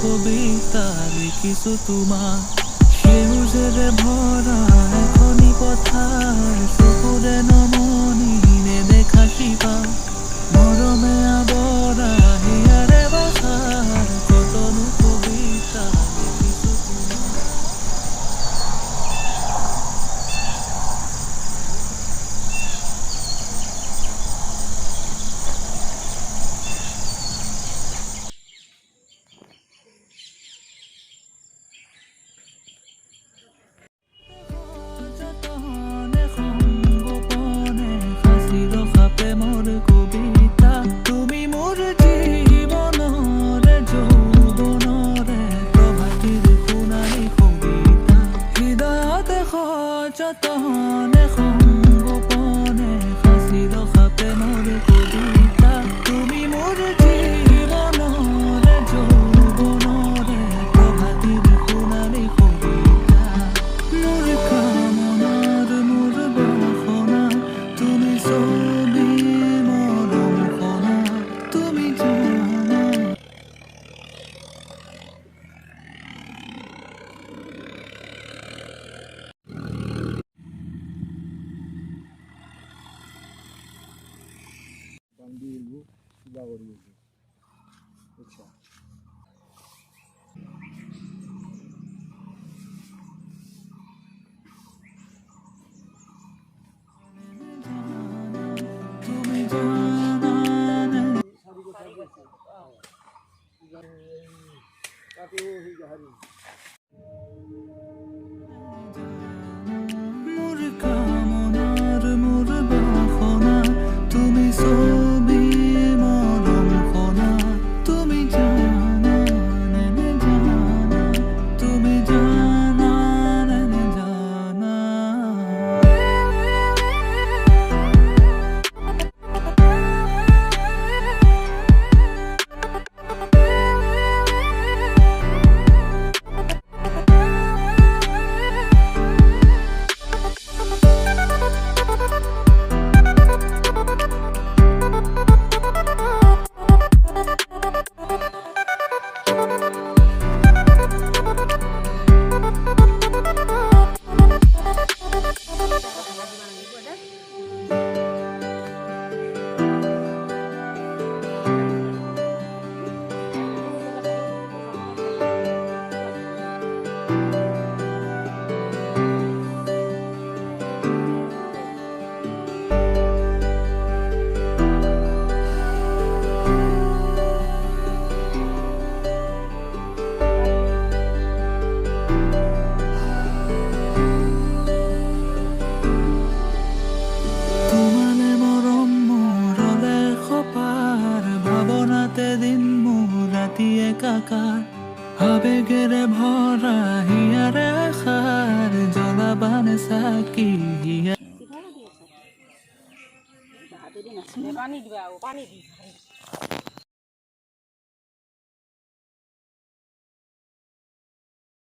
কবিতা লিখিছো তোমাৰ সেউজেৰে ভৰা এখনি পথাৰ চকুৰে নমনি নেদেখা শিপা মৰমে আৱৰা হিয়াৰে বছাৰ কতনো কবিতা লিখিছো তোমাৰ যতনে সংগোপনে সাঁচি ৰখা প্ৰেমৰ কবিতা তুমি মোৰ জীৱনৰে যৌৱনৰে প্ৰভাতিৰ সোণালী কবিতা হৃদয়তে সযতনে সংগোপনে সাঁচি ৰখা প্ৰেমৰ কবিতা তুমি মোৰ জীৱনৰে যৌৱনৰে প্ৰভাতিৰ সোণালী কবিতা মোৰ কামনাৰ মোৰ বাসনা তুমি ছবি মৰম কণা তুমি জানা বান্দিলো কিবা কৰি আছে আচ্ছা তুমি জানা সারি কথা আছে কাটিও হি হারি মোৰ কামনাৰ মোৰ বাসনা তুমি ছবি মৰম কণা তুমি জানা নে জানা তুমি জানা নে জানা তোমালে মৰম মোৰলে খপাৰ ভাৱনাতে দিন মোৰ ৰাতি একাকাৰ আবেগেৰে ভৰা হিয়াৰে আশাৰ জ্বলাবানে চাকি হিয়া পানী দিবা পানী দি